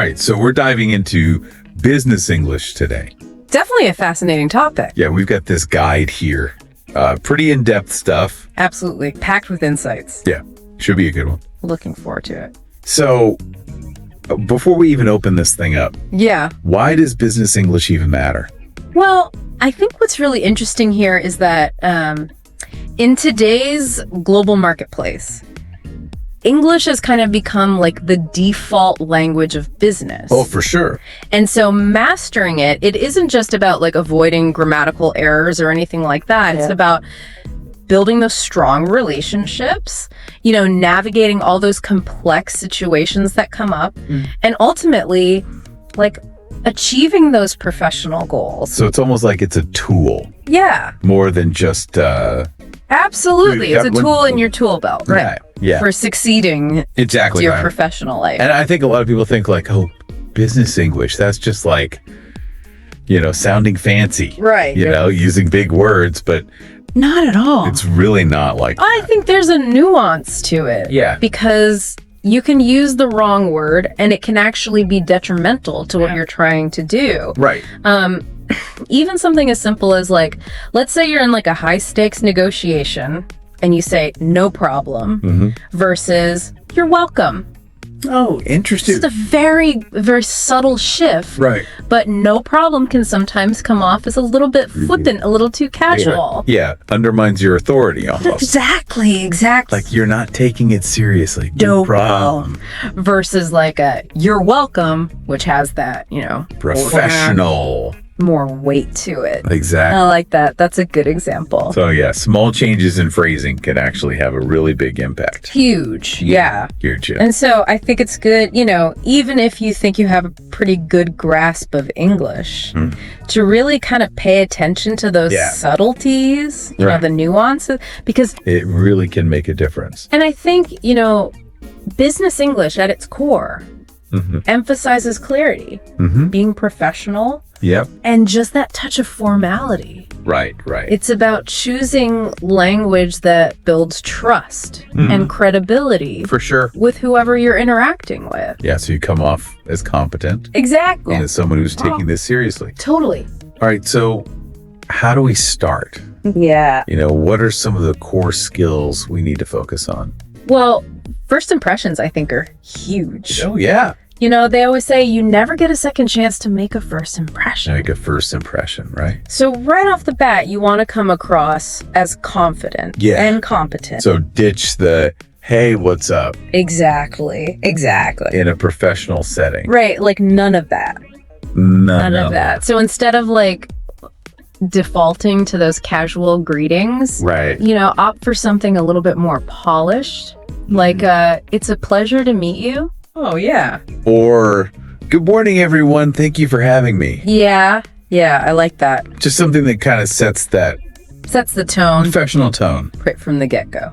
right, so we're diving into business English today. Definitely a fascinating topic. Yeah, we've got this guide here. Pretty in-depth stuff. Absolutely. Packed with insights. Yeah, should be a good one. Looking forward to it. So, before we even open this thing up, Yeah. why does business English even matter? Well, I think what's really interesting here is that in today's global marketplace, English has kind of become like the default language of business. Oh, for sure. And so mastering it isn't just about like avoiding grammatical errors or anything like that. It's about building those strong relationships, navigating all those complex situations that come up, and ultimately, like, achieving those professional goals. So it's almost like it's a tool Yeah, more than just... absolutely. It's a tool in your tool belt, right? Yeah. For succeeding Exactly. your right. professional life. And I think a lot of people think like, oh, business English, that's just like, sounding fancy. Right. Using big words, but Not at all. it's really not like I think there's a nuance to it. Yeah. Because you can use the wrong word and it can actually be detrimental to what you're trying to do. Right. Even something as simple as like, let's say you're in like a high stakes negotiation and you say no problem versus you're welcome. Oh, interesting. It's a very, very subtle shift. Right. But no problem can sometimes come off as a little bit flippant, a little too casual. Yeah. Undermines your authority almost. Exactly. Like you're not taking it seriously. No problem. Versus like a you're welcome, which has that, Professional. more weight to it. Exactly. I like that. That's a good example. So yeah, small changes in phrasing can actually have a really big impact. Huge. Yeah. Huge. And so I think it's good, even if you think you have a pretty good grasp of English, to really kind of pay attention to those subtleties, Right. the nuances, because, It really can make a difference. and I think, business English at its core emphasizes clarity, being professional, Yep. and just that touch of formality. Right. It's about choosing language that builds trust and credibility For sure. with whoever you're interacting with. Yeah, so you come off as competent Exactly. and as someone who's taking this seriously. Totally. All right, so how do we start? Yeah. What are some of the core skills we need to focus on? Well, first impressions, I think, are huge. Oh, yeah. They always say you never get a second chance to make a first impression. Make a first impression, right? So right off the bat, you want to come across as confident and competent. So ditch the, hey, what's up? Exactly. In a professional setting. Right. Like none of that. None of that. So instead of like defaulting to those casual greetings, Right. opt for something a little bit more polished. Like, it's a pleasure to meet you. Oh, yeah. Or, good morning, everyone. Thank you for having me. Yeah. Yeah, I like that. Just something that kind of sets that Sets the tone professional tone. right from the get-go.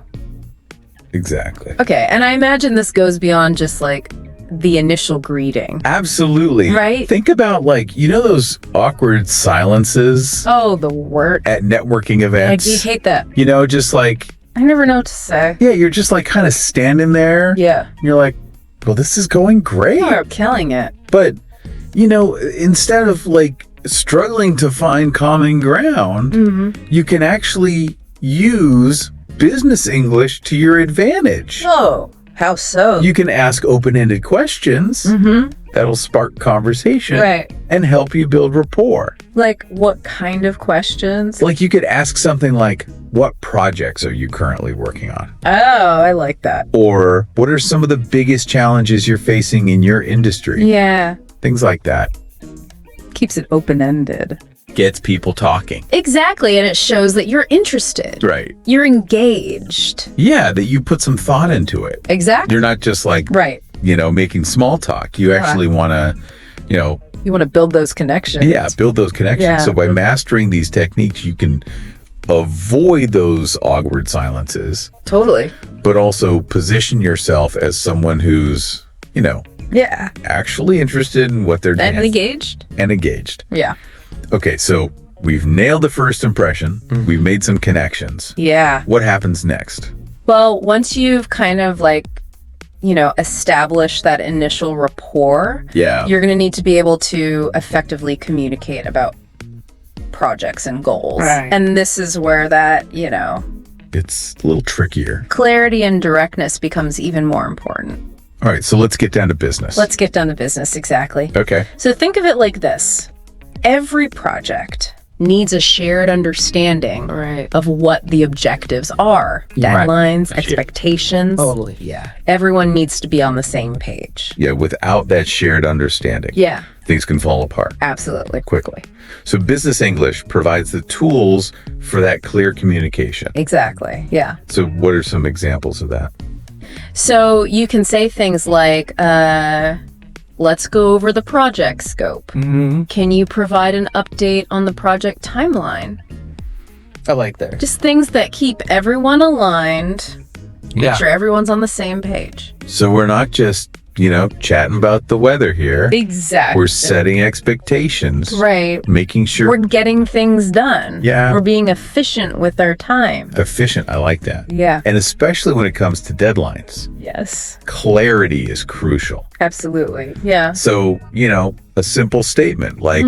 Exactly. Okay, and I imagine this goes beyond just like the initial greeting. Absolutely. Right? Think about those awkward silences Oh, the word. at networking I events. do hate that. Just like, I never know what to say. yeah, you're just like kind of standing there. Yeah. And you're like, well, this is going great. You're killing it. But, instead of like struggling to find common ground, you can actually use business English to your advantage. Oh, how so? You can ask open-ended questions that'll spark conversation Right. and help you build rapport. Like what kind of questions? Like you could ask something like, what projects are you currently working on? Oh, I like that. Or what are some of the biggest challenges you're facing in your industry? Yeah. Things like that. Keeps it open-ended. Gets people talking. Exactly, and it shows that you're interested. Right. You're engaged. Yeah, that you put some thought into it. Exactly. You're not just like, Right. making small talk. You actually want to, You want to build those connections. build those connections. Yeah. So by mastering these techniques, you can avoid those awkward silences, Totally. but also position yourself as someone who's, Yeah. actually interested in what they're doing. And engaged. And engaged. Yeah. Okay, so we've nailed the first impression. We've made some connections. Yeah. What happens next? Well, once you've kind of like establish that initial rapport, Yeah. you're going to need to be able to effectively communicate about projects and goals. Right. And this is where that, It's a little trickier. clarity and directness becomes even more important. All right, so let's get down to business. Let's get down to business, exactly. Okay. So think of it like this. Every project needs a shared understanding Right. of what the objectives are. Deadlines, expectations. Totally. Yeah. Everyone needs to be on the same page. Yeah, without that shared understanding, Yeah, things can fall apart absolutely. quickly. So business English provides the tools for that clear communication. Exactly. Yeah. So what are some examples of that? So you can say things like, let's go over the project scope. Mm-hmm. Can you provide an update on the project timeline? I like that. Just things that keep everyone aligned, make Yeah. sure everyone's on the same page. So we're not just, chatting about the weather here. Exactly. We're setting expectations. Right. Making sure We're getting things done. Yeah. We're being efficient with our time. efficient. I like that. Yeah. And especially when it comes to deadlines, Yes. clarity is crucial. Absolutely. Yeah. So, a simple statement like,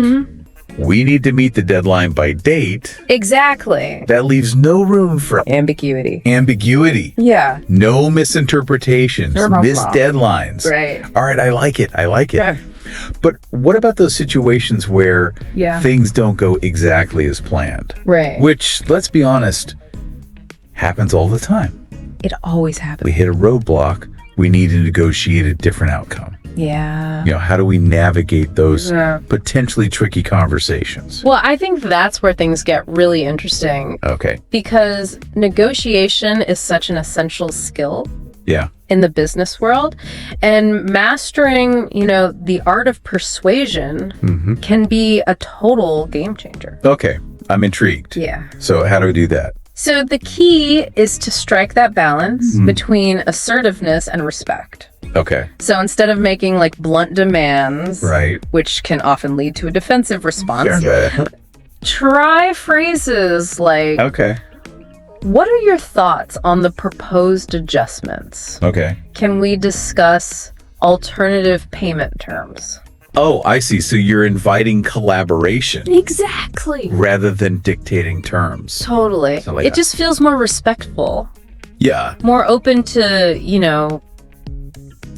we need to meet the deadline by date, Exactly. that leaves no room for Ambiguity. ambiguity, Yeah. no misinterpretations, Blah, blah, blah. missed deadlines. Right. All right, I like it. Yeah. But what about those situations where Yeah. things don't go exactly as planned? Right. Which, let's be honest, happens all the time. It always happens. We hit a roadblock, we need to negotiate a different outcome. Yeah. How do we navigate those Yeah. potentially tricky conversations? Well, I think that's where things get really interesting Okay. because negotiation is such an essential skill Yeah. in the business world, and mastering, the art of persuasion can be a total game changer. Okay. I'm intrigued. Yeah. So how do we do that? So the key is to strike that balance between assertiveness and respect. Okay. So instead of making like blunt demands, Right. which can often lead to a defensive response, Sure. try phrases like, Okay. what are your thoughts on the proposed adjustments? Okay. Can we discuss alternative payment terms? Oh, I see. So you're inviting collaboration Exactly. rather than dictating terms. Totally. So like It just feels more respectful, Yeah. more open to,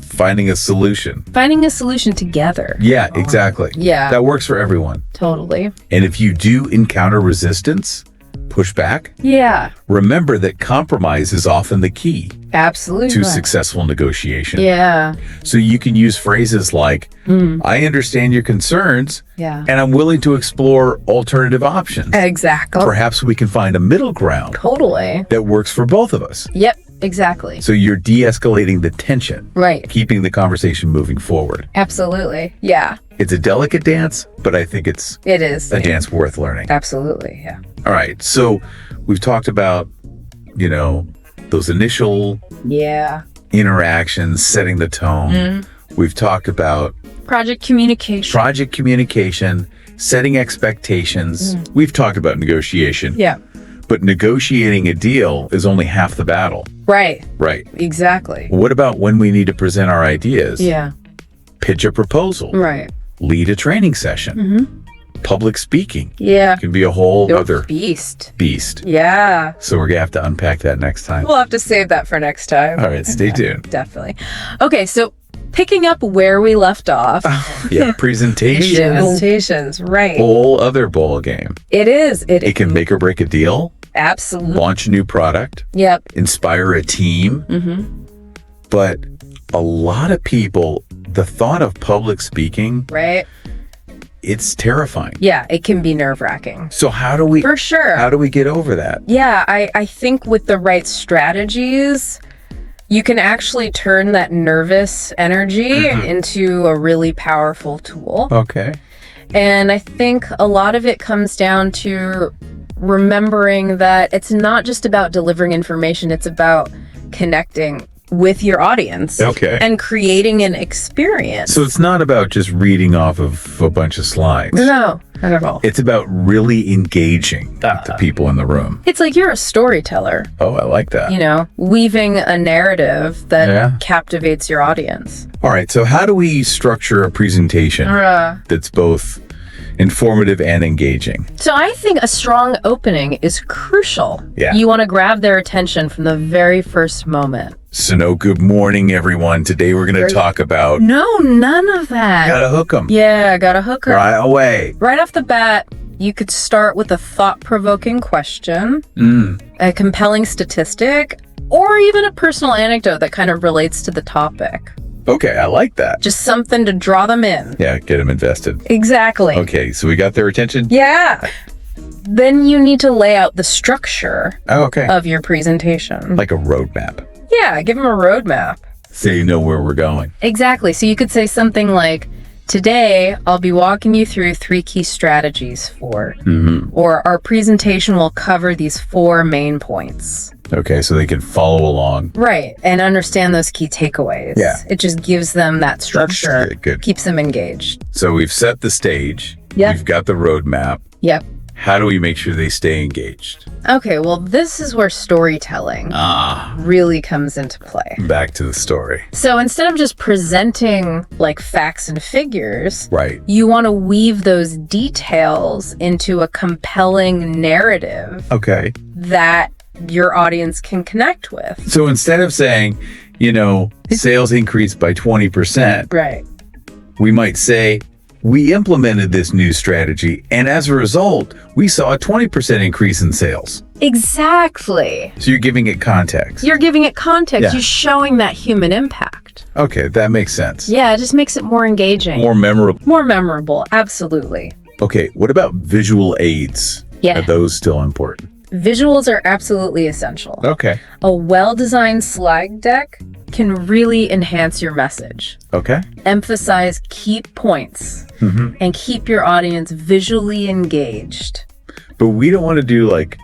Finding a solution. finding a solution together. Yeah, exactly. Yeah. That works for everyone. Totally. And if you do encounter resistance, push back, Yeah. remember that compromise is often the key Absolutely. to successful negotiation. Yeah. So you can use phrases like, I understand your concerns Yeah. and I'm willing to explore alternative options. Exactly. Perhaps we can find a middle ground Totally. that works for both of us. Yep. Exactly. So you're de-escalating the tension, Right. keeping the conversation moving forward. Absolutely. Yeah. It's a delicate dance, but I think it's It is. a dance worth learning. Absolutely. Yeah. All right. So we've talked about, those initial Yeah. interactions, setting the tone. We've talked about Project communication. project communication, setting expectations. We've talked about negotiation, Yeah. but negotiating a deal is only half the battle. Right. Right. Exactly. What about when we need to present our ideas? Yeah. Pitch a proposal, Right. lead a training session, public speaking Yeah. can be a whole You're other a beast. beast. Yeah. So we're gonna have to unpack that next time. We'll have to save that for next time. All right, stay tuned. Definitely. Okay, so picking up where we left off. Yeah, presentation, Presentations, right. whole other ball game. It is. It can make or break a deal, Absolutely. launch a new product, Yep. inspire a team. But a lot of people, the thought of public speaking, Right. it's terrifying. Yeah, it can be nerve-wracking. So how do we For sure. how do we get over that? Yeah, I think with the right strategies, you can actually turn that nervous energy into a really powerful tool. Okay. And I think a lot of it comes down to remembering that it's not just about delivering information, it's about connecting with your audience. Okay. And creating an experience. So it's not about just reading off of a bunch of slides. No, not at all. It's about really engaging the people in the room. It's like you're a storyteller, Oh, I like that. you know, weaving a narrative that captivates your audience. All right. So how do we structure a presentation that's both informative and engaging? So I think a strong opening is crucial. Yeah. You want to grab their attention from the very first moment. So good morning, everyone. Today we're going to talk about... No, none of that. Gotta hook them. Yeah, gotta hook her. Right away. Right off the bat, you could start with a thought-provoking question, a compelling statistic, or even a personal anecdote that kind of relates to the topic. Okay, I like that. Just something to draw them in. Yeah, get them invested. Exactly. Okay, so we got their attention? Yeah. Then you need to lay out the structure Okay. of your presentation. Like a roadmap. Yeah, give them a roadmap. So you know where we're going. Exactly. So you could say something like, today I'll be walking you through 3 key strategies for, or our presentation will cover these 4 main points. Okay, so they can follow along. Right. And understand those key takeaways. Yeah. It just gives them that structure. Good. Keeps them engaged. So we've set the stage. Yeah. We've got the roadmap. Yep. How do we make sure they stay engaged? Okay, well, this is where storytelling really comes into play. Back to the story. So instead of just presenting like facts and figures, Right. you want to weave those details into a compelling narrative Okay. that your audience can connect with. So instead of saying, sales increased by 20%, Right. we might say, we implemented this new strategy, and as a result, we saw a 20% increase in sales. Exactly. So you're giving it context. You're giving it context. Yeah. You're showing that human impact. Okay, that makes sense. Yeah, it just makes it more engaging. More memorable. More memorable. Absolutely. Okay, what about visual aids? Yeah. Are those still important? Visuals are absolutely essential. Okay. A well-designed slide deck can really enhance your message. Okay. Emphasize key points and keep your audience visually engaged. But we don't want to do like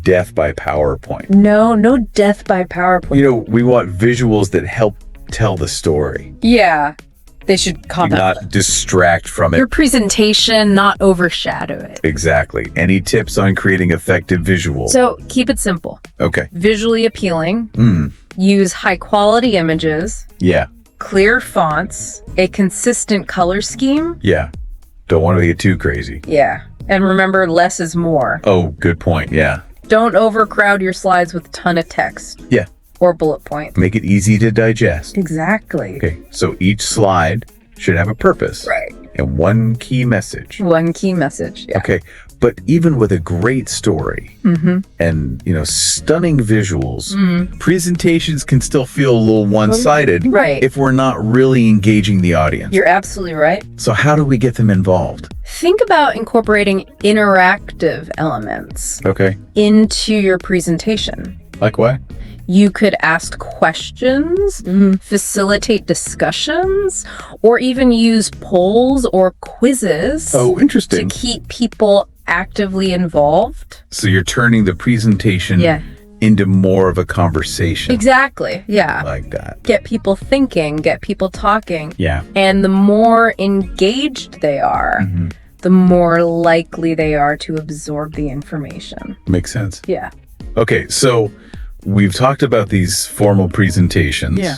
death by PowerPoint. No death by PowerPoint. We want visuals that help tell the story, Yeah, they should complement not distract from it. your presentation, not overshadow it. Exactly. Any tips on creating effective visuals? So keep it simple, Okay. visually appealing, use high quality images, Yeah. clear fonts, a consistent color scheme. Yeah. Don't want to get too crazy. Yeah, and remember, less is more. Oh, good point. Yeah. Don't overcrowd your slides with a ton of text Yeah. or bullet points. Make it easy to digest. Exactly. Okay. So each slide should have a purpose. Right. And one key message. One key message. Yeah. Okay. But even with a great story and, stunning visuals, presentations can still feel a little one-sided Right. if we're not really engaging the audience. You're absolutely right. So how do we get them involved? Think about incorporating interactive elements Okay. into your presentation. Like what? You could ask questions, facilitate discussions, or even use polls or quizzes Oh, to interesting. keep people actively involved. So you're turning the presentation into more of a conversation. Exactly. Yeah. Like that. Get people thinking, get people talking. Yeah. And the more engaged they are, the more likely they are to absorb the information. Makes sense. Yeah. Okay, so we've talked about these formal presentations. Yeah.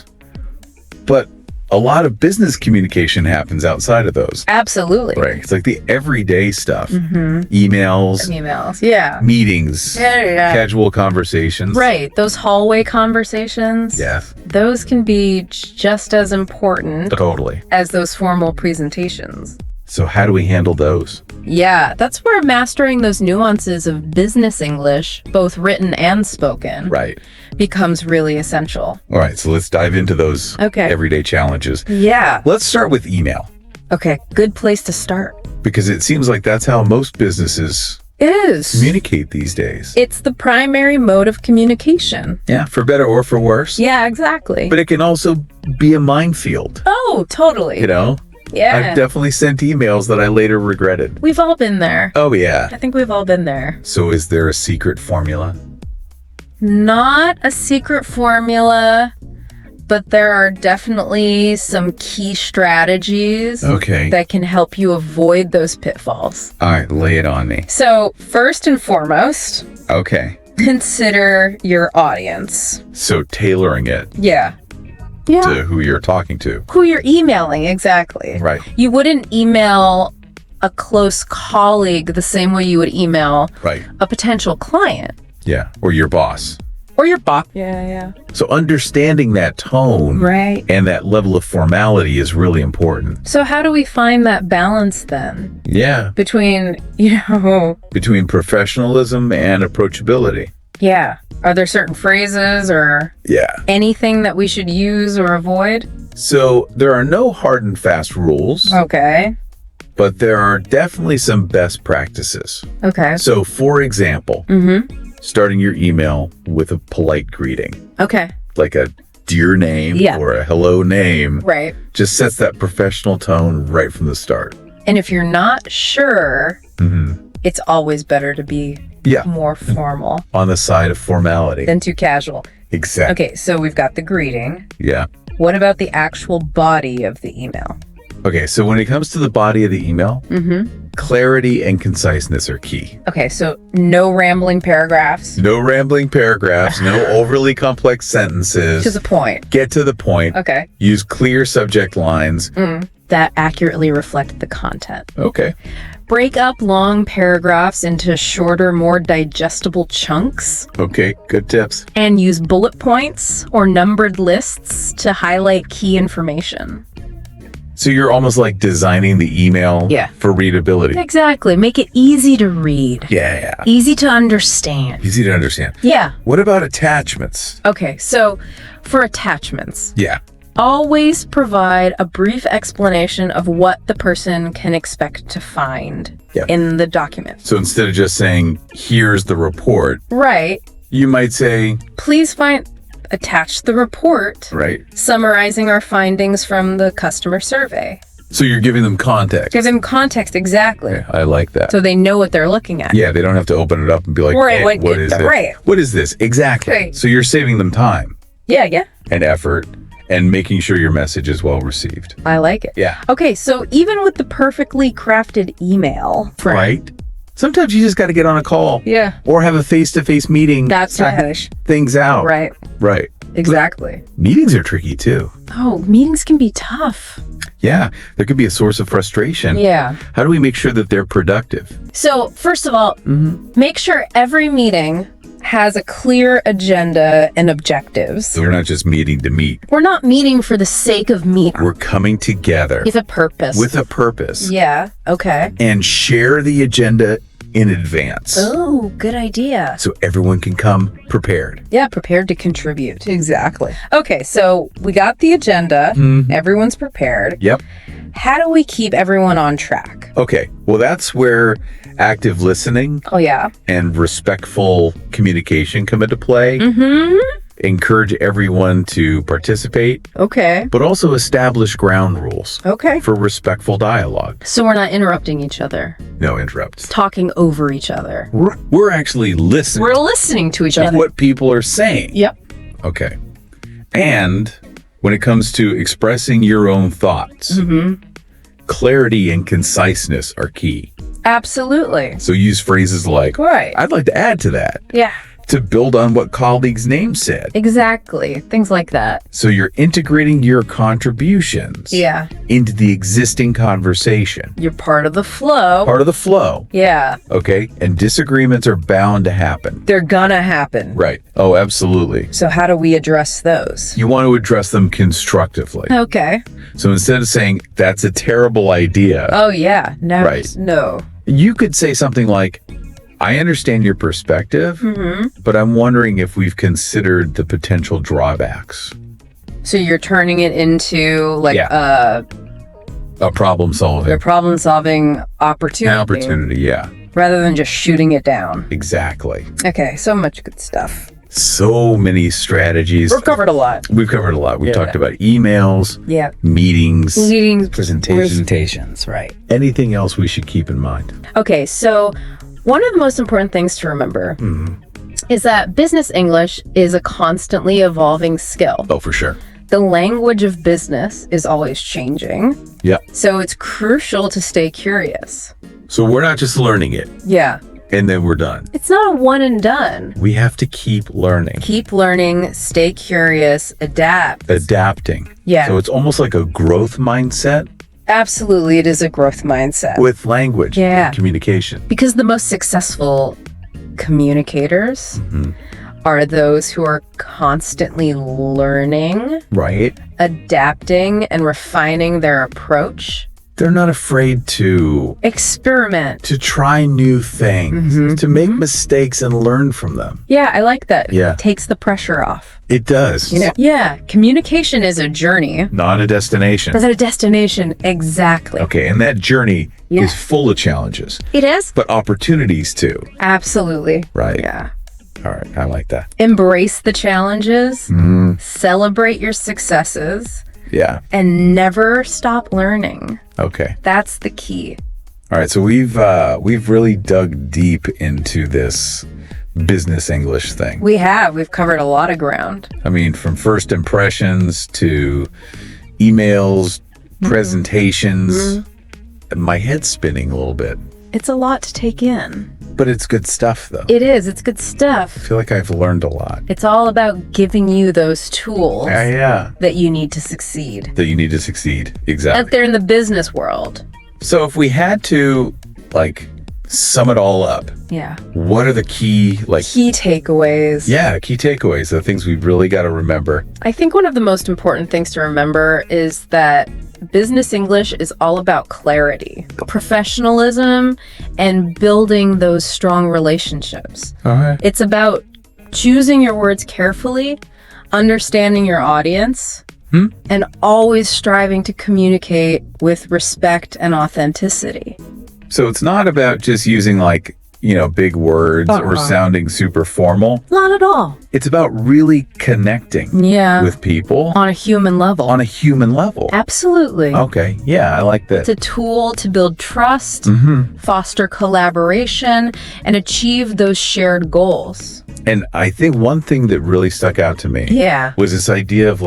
But a lot of business communication happens outside of those. Absolutely. Right. It's like the everyday stuff. Emails, Emails. Yeah. meetings, Yeah. casual conversations. Right. Those hallway conversations. Yes. Those can be just as important Totally. as those formal presentations. So how do we handle those? Yeah, that's where mastering those nuances of business English, both written and spoken, Right. becomes really essential. All right, so let's dive into those everyday challenges. Yeah. Let's start with email, Okay, good place to start. because it seems like that's how most businesses Is. communicate these days. It's the primary mode of communication. Yeah, for better or for worse. Yeah, exactly. But it can also be a minefield, Oh, totally. Yeah. I've definitely sent emails that I later regretted. We've all been there. Oh, yeah. I think we've all been there. So is there a secret formula? Not a secret formula. but there are definitely some key strategies Okay. that can help you avoid those pitfalls. All right, lay it on me. So, first and foremost, Okay. consider your audience. So tailoring it Yeah. Yeah. to who you're talking to. Who you're emailing, exactly. Right. You wouldn't email a close colleague the same way you would email Right. a potential client Yeah. Or your boss. or your boss. Yeah. So understanding that tone Right. and that level of formality is really important. So how do we find that balance then Yeah. between, Between professionalism and approachability. yeah. Are there certain phrases or Yeah. anything that we should use or avoid? So there are no hard and fast rules, Okay. but there are definitely some best practices. Okay. So for example, starting your email with a polite greeting, Okay. like a dear name Yeah. or a hello name, Right. just sets that professional tone right from the start. And if you're not sure, it's always better to be Yeah. more formal On the side of formality. than too casual. Exactly. Okay, so we've got the greeting. Yeah. What about the actual body of the email? Okay, so when it comes to the body of the email, clarity and conciseness are key. Okay, so no rambling paragraphs. No rambling paragraphs, no overly complex sentences. To the point. Get to the point. Okay. Use clear subject lines. That accurately reflect the content. Okay. Break up long paragraphs into shorter, more digestible chunks. Okay, good tips. And use bullet points or numbered lists to highlight key information. So you're almost like designing the email Yeah. for readability. Exactly. Make it easy to read. Yeah. Easy to understand. Easy to understand. Yeah. What about attachments? Okay, so for attachments, Yeah. always provide a brief explanation of what the person can expect to find Yeah. in the document. So instead of just saying, here's the report, Right. you might say, Please attach the report right. summarizing our findings from the customer survey. So you're giving them context. Give them context, exactly. Yeah, I like that. So they know what they're looking at. Yeah, they don't have to open it up and be like, Right, hey, what is this? right. What is this? Exactly. Right. So you're saving them time Yeah. and effort and making sure your message is well received. I like it. Yeah. Okay, so even with the perfectly crafted email, Right? Sometimes you just got to get on a call. Yeah. Or have a face-to-face meeting. That's to right. hash things out. Right. Right. Exactly. Meetings are tricky too. Oh, meetings can be tough. Yeah. There could be a source of frustration. Yeah. How do we make sure that they're productive? So, first of all, make sure every meeting has a clear agenda and objectives. So we're not just meeting to meet. We're not meeting for the sake of meeting. We're coming together With a purpose. with a purpose Yeah. Okay. and share the agenda in advance. Oh, good idea. So everyone can come prepared. Yeah, prepared to contribute. Exactly. Okay, so we got the agenda. Everyone's prepared. Yep. How do we keep everyone on track? Okay. Well, that's where active listening Oh, yeah. and respectful communication come into play. Encourage everyone to participate, Okay. but also establish ground rules Okay. for respectful dialogue. So we're not interrupting each other, No interrupts. talking over each other. We're actually listening We're listening to each to other. what people are saying. Yep. Okay. And when it comes to expressing your own thoughts, clarity and conciseness are key. Absolutely. So use phrases like, Right. I'd like to add to that, Yeah. to build on what colleagues' name said. Exactly. Things like that. So you're integrating your contributions Yeah. into the existing conversation. You're part of the flow. Part of the flow, Yeah. okay? And disagreements are bound to happen. They're gonna happen. Right. Oh, absolutely. So how do we address those? You want to address them constructively. Okay. So instead of saying, that's a terrible idea, Oh, yeah. No. Right. No. you could say something like, I understand your perspective, but I'm wondering if we've considered the potential drawbacks. So you're turning it into like A problem a solving. problem-solving An opportunity, opportunity, yeah. rather than just shooting it down. Exactly. Okay, so much good stuff. So many strategies. We've covered a lot. We've covered a lot. We've Yeah. talked about emails, Yeah. meetings, Meetings. Presentations, right. anything else we should keep in mind. Okay, so one of the most important things to remember is that business English is a constantly evolving skill. Oh, for sure. The language of business is always changing. Yeah. So it's crucial to stay curious. So we're not just learning it Yeah. and then we're done. It's not a one and done. We have to keep learning, Keep learning, stay curious, adapt. adapting. Yeah. So it's almost like a growth mindset Absolutely, it is a growth mindset. with language Yeah. and communication. Because the most successful communicators are those who are constantly learning, Right? adapting, and refining their approach. They're not afraid to Experiment. try new things, to make mistakes and learn from them. Yeah, I like that. Yeah. It takes the pressure off. It does. Yeah, communication is a journey. Not a destination. Is it a destination? Exactly. Okay, and that journey Yeah. is full of challenges, It is? but opportunities too. Absolutely. Right. Yeah. All right, I like that. Embrace the challenges, celebrate your successes, Yeah. and never stop learning. Okay. That's the key. All right, so we've really dug deep into this business English thing. We've covered a lot of ground. I mean, from first impressions to emails, presentations. My head's spinning a little bit, It's a lot to take in. but it's good stuff though. It is. It's good stuff. I feel like I've learned a lot. It's all about giving you those tools Yeah. that you need to succeed. That you need to succeed. Out Exactly. there in the business world. So if we had to sum it all up, Yeah. what are the key Key takeaways. key takeaways, the things we've really got to remember? I think one of the most important things to remember is that business English is all about clarity, professionalism, and building those strong relationships. Okay. It's about choosing your words carefully, understanding your audience, and always striving to communicate with respect and authenticity. So it's not about just using big words or sounding super formal. Not at all. It's about really connecting Yeah. with people On a human level. on a human level. Absolutely. Okay. Yeah, I like that. It's a tool to build trust, foster collaboration, and achieve those shared goals. And I think one thing that really stuck out to me Yeah. was this idea of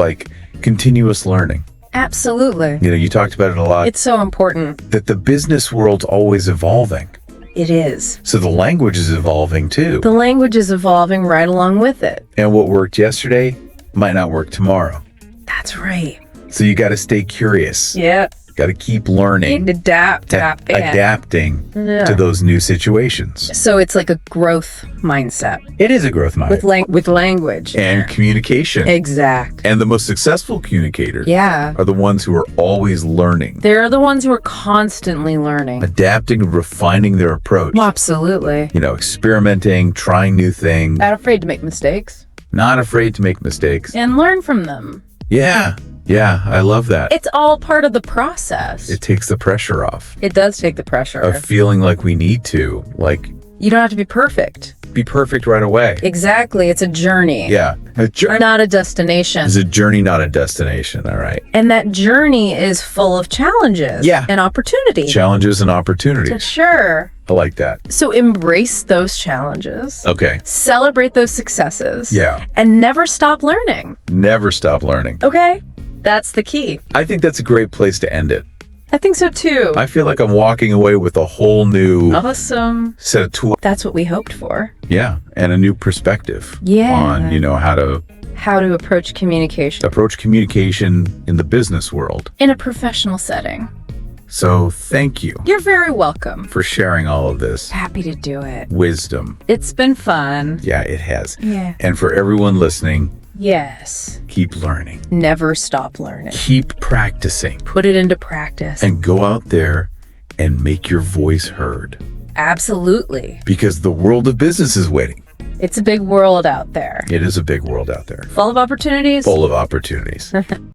continuous learning. Absolutely. You talked about it a lot, It's so important. that the business world's always evolving. It is. So the language is evolving too. The language is evolving right along with it. And what worked yesterday might not work tomorrow. That's right. So you got to stay curious. Yeah. Got to keep learning, adapting to those new situations. So it's like a growth mindset It is a growth mindset. with language. And communication. Exact. And the most successful communicators Yeah. are the ones who are always learning, They're the ones who are constantly learning. adapting and refining their approach. Absolutely. Experimenting, trying new things, Not afraid to make mistakes not afraid to make mistakes. and learn from them. Yeah. Yeah, I love that. It's all part of the process. It takes the pressure off It does take the pressure. of feeling like we need to, You don't have to be perfect. be perfect right away. Exactly. It's a journey. Yeah. Not a destination. It's a journey, not a destination. All right. And that journey is full of challenges and opportunity. Challenges and For opportunities. sure. I like that. So embrace those challenges. Okay. Celebrate those successes. Yeah. And never stop learning. Never stop learning. Okay? That's the key. I think that's a great place to end it. I think so too. I feel like I'm walking away with a whole new Awesome. set of tools. That's what we hoped for. Yeah. And a new perspective Yeah. on, how to How to approach communication approach communication in the business world. in a professional setting. So thank you You're very welcome. for sharing all of this Happy to do it. wisdom. It's been fun. Yeah, it has. Yeah. And for everyone listening, Yes. keep learning, Never stop learning. keep practicing, Put it into practice. and go out there and make your voice heard, Absolutely. because the world of business is waiting. It's a big world out there. It is a big world out there, Full of opportunities. full of opportunities.